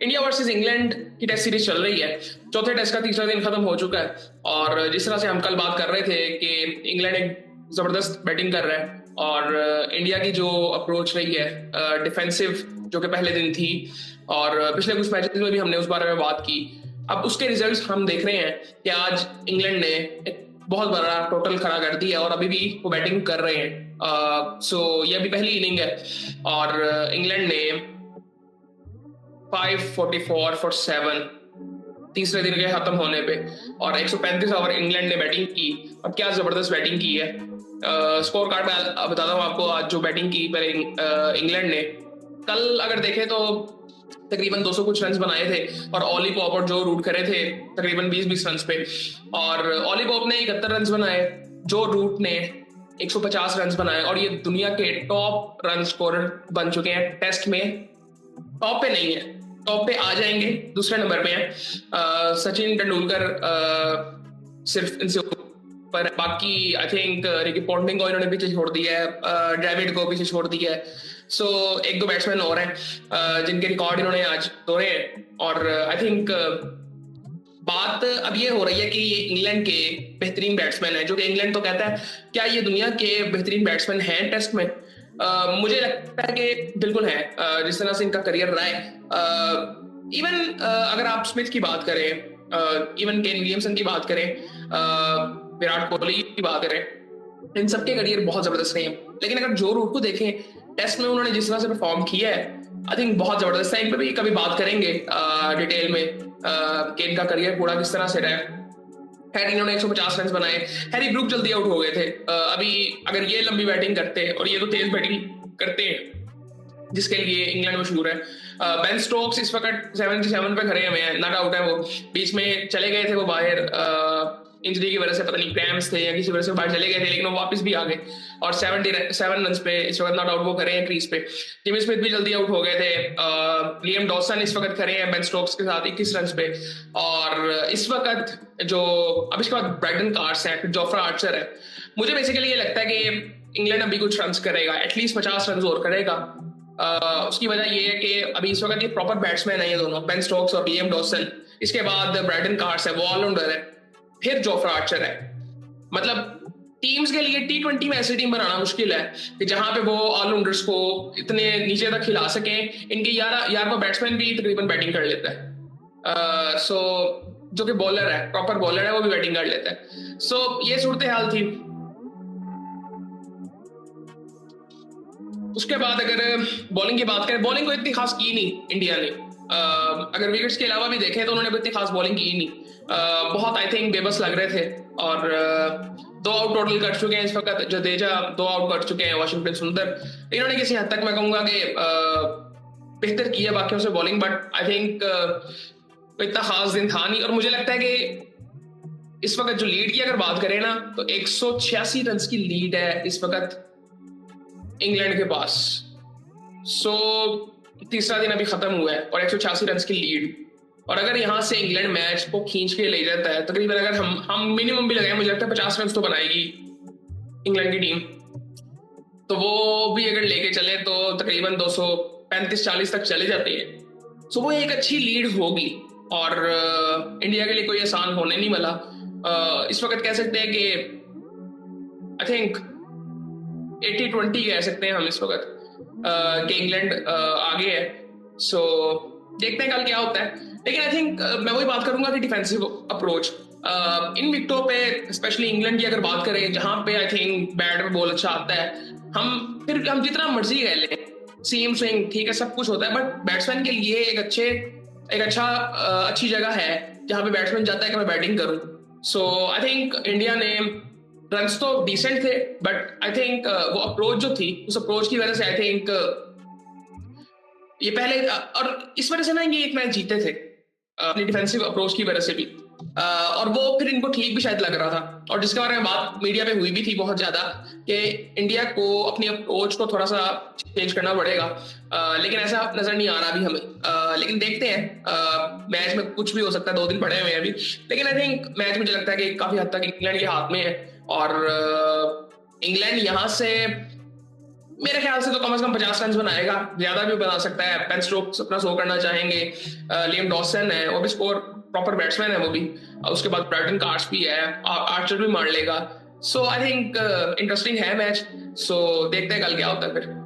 India versus England की test series चल रही है। चौथे टेस्ट का तीसरा दिन खत्म हो चुका है और जिस तरह से हम कल बात कर रहे थे कि इंग्लैंड एक जबरदस्त बैटिंग कर रहा है और इंडिया की जो अप्रोच रही है डिफेंसिव, जो कि पहले दिन थी और पिछले कुछ मैचेस में भी हमने उस बारे में बात की। अब उसके रिजल्ट्स हम देख रहे हैं कि आज इंग्लैंड ने एक बहुत बड़ा टोटल खड़ा कर दिया और अभी भी वो बैटिंग कर रहे हैं। सो ये अभी पहली इनिंग है और इंग्लैंड ने 544 फॉर 7 तीसरे दिन के खत्म होने पे और 135 ओवर इंग्लैंड ने बैटिंग की और क्या जबरदस्त बैटिंग की है। स्कोर कार्ड में बताता हूँ आपको। आज जो बैटिंग की पहले इंग्लैंड ने, कल अगर देखें तो तकरीबन 200 कुछ रन बनाए थे और ऑली पॉप और जो रूट करे थे तकरीबन 20-20 रन पे और ऑली पॉप ने 71 रन बनाए, जो रूट ने 150 रन बनाए और ये दुनिया के टॉप रन स्कोरर बन चुके हैं टेस्ट में। टॉप पे नहीं है, टॉप पे आ जाएंगे, दूसरे नंबर पे हैं सचिन तेंदुलकर, सिर्फ इनसे ऊपर। बाकी आई थिंक रिकी पॉन्टिंग को इन्होंने पीछे छोड़ दिया है, ड्रेविड को पीछे छोड़ दिया है। सो एक दो बैट्समैन और हैं जिनके रिकॉर्ड इन्होंने आज तोड़े हैं और आई थिंक बात अब ये हो रही है कि ये इंग्लैंड के बेहतरीन बैट्समैन है, जो कि इंग्लैंड तो कहता है क्या ये दुनिया के बेहतरीन बैट्समैन हैं टेस्ट में। मुझे लगता है कि बिल्कुल है। जिस तरह से इनका करियर रहा है, इवन अगर आप स्मिथ की बात करें, इवन केन विलियमसन की बात करें, विराट कोहली की बात करें, इन सबके करियर बहुत जबरदस्त रहे हैं। लेकिन अगर जो रूट को देखें, टेस्ट में उन्होंने जिस तरह से परफॉर्म किया है आई थिंक बहुत जबरदस्त है। इन पे भी कभी बात करेंगे डिटेल में कि इनका करियर पूरा किस तरह से रहा है। खैर इन्होंने 150 रन बनाए, हैरी ब्रूक जल्दी आउट हो गए थे। अभी अगर ये लंबी बैटिंग करते और ये तो तेज बैटिंग करते हैं जिसके लिए इंग्लैंड मशहूर है। बेन स्टोक्स इस वक्त 77 पे खड़े हैं, नॉट आउट है। वो बीच में चले गए थे, वो बाहर इंजरी की वजह से, पता नहीं क्रैम्प्स थे या किसी वजह से बाहर चले गए थे, लेकिन वो वापस भी आ गए और 77 रन पे इस वक्त नॉट आउट वो करे हैं क्रीज पे। जिमी स्मिथ भी जल्दी आउट हो गए थे। लियम डॉसन इस वक्त खड़े हैं बेन स्टोक्स के साथ 21 रन पे और इस वक्त जो अब इसके बाद ब्राइटन कार्स है, फिर जोफ्रा आर्चर है। मुझे बेसिकली ये लगता है कि इंग्लैंड अभी कुछ रन करेगा, एटलीस्ट 50 रन और करेगा। उसकी वजह ये है कि अभी इस वक्त ये प्रॉपर बैट्समैन है, ये दोनों बेन स्टोक्स और लियम डॉसन। इसके बाद ब्राइटन कार्स है, वो ऑलराउंडर है, फिर जोफ्रा आर्चर है। मतलब टीम्स के लिए T20 में ऐसी टीम बनाना मुश्किल है कि जहां पे वो ऑलराउंडर्स को इतने नीचे तक खिला सके। इनके 11 बैट्समैन भी तकरीबन बैटिंग कर लेता है। सो जो कि बॉलर है, प्रॉपर बॉलर है, वो भी बैटिंग कर लेता है। सो ये सूरत हाल थी। उसके बाद अगर बॉलिंग की बात करें, बॉलिंग को इतनी खास की नहीं इंडिया ने। अगर विकेट्स के अलावा भी देखें तो उन्होंने इतनी खास बॉलिंग की नहीं। बहुत आई थिंक बेबस लग रहे थे और 2 आउट टोटल कर चुके हैं इस वक्त। जडेजा 2 आउट कर चुके हैं, वाशिंगटन सुंदर इन्होंने किसी हद तक मैं कहूंगा कि बेहतर किया बाकियों से बॉलिंग, बट आई थिंक इतना खास दिन था नहीं। और मुझे लगता है कि इस वक्त जो लीड की अगर बात करें ना, तो 186 रन की लीड है इस वक्त इंग्लैंड के पास। सो तीसरा दिन अभी खत्म हुआ है और 186 रन की लीड। और अगर यहां से इंग्लैंड मैच को खींच के ले जाता है, तकरीबन अगर हम मिनिमम भी लगाए, मुझे लगता है 50 रन तो बनाएगी इंग्लैंड की टीम। तो वो भी अगर लेके चले तो तकरीबन 235-40 तक चले जाते हैं। सो वो एक अच्छी लीड होगी और इंडिया के लिए कोई आसान होने नहीं वाला। इस वक्त कह सकते हैं कि आई थिंक 80-20 कह सकते हैं हम इस वक्त कि इंग्लैंड आगे है। सो देखते हैं कल क्या होता है। लेकिन आई थिंक मैं वही बात करूंगा कि डिफेंसिव अप्रोच इन विकेटों पे, स्पेशली इंग्लैंड की अगर बात करें, जहां पे आई थिंक बैट में बॉल अच्छा आता है, हम जितना मर्जी कह लें, सीम स्विंग ठीक है, सब कुछ होता है, बट बैट्समैन के लिए अच्छी जगह है जहां पे बैट्समैन चाहता है कि मैं बैटिंग करूं। सो आई थिंक इंडिया ने रन्स तो डिसेंट थे, बट आई थिंक वो अप्रोच जो थी, उस अप्रोच की वजह से आई थिंक ये पहले और इस वजह से ना ये एक मैच जीते थे अपनी डिफेंसिव अप्रोच की वजह से भी। और वो फिर इनको ठीक भी शायद लग रहा था और जिसके बारे में बात मीडिया में हुई भी थी बहुत ज्यादा कि इंडिया को अपनी अप्रोच को थोड़ा सा चेंज करना पड़ेगा। लेकिन ऐसा नजर नहीं आ रहा अभी हमें। लेकिन देखते हैं, मैच में कुछ भी हो सकता है, 2 दिन पड़े हुए हैं अभी। लेकिन आई थिंक मैच मुझे लगता है कि काफी हद तक इंग्लैंड के हाथ में है और इंग्लैंड यहाँ से मेरे ख्याल से तो कम से कम 50 रन बनाएगा, ज्यादा भी बना सकता है। पेन स्ट्रोक्स अपना शो करना चाहेंगे। लियम डॉसन है, वो भी स्कोर प्रॉपर बैट्समैन है वो भी। उसके बाद ब्राइटन कार्ड्स भी है, आर्चर भी मार लेगा। सो आई थिंक इंटरेस्टिंग है मैच। सो देखते हैं कल क्या होता है फिर।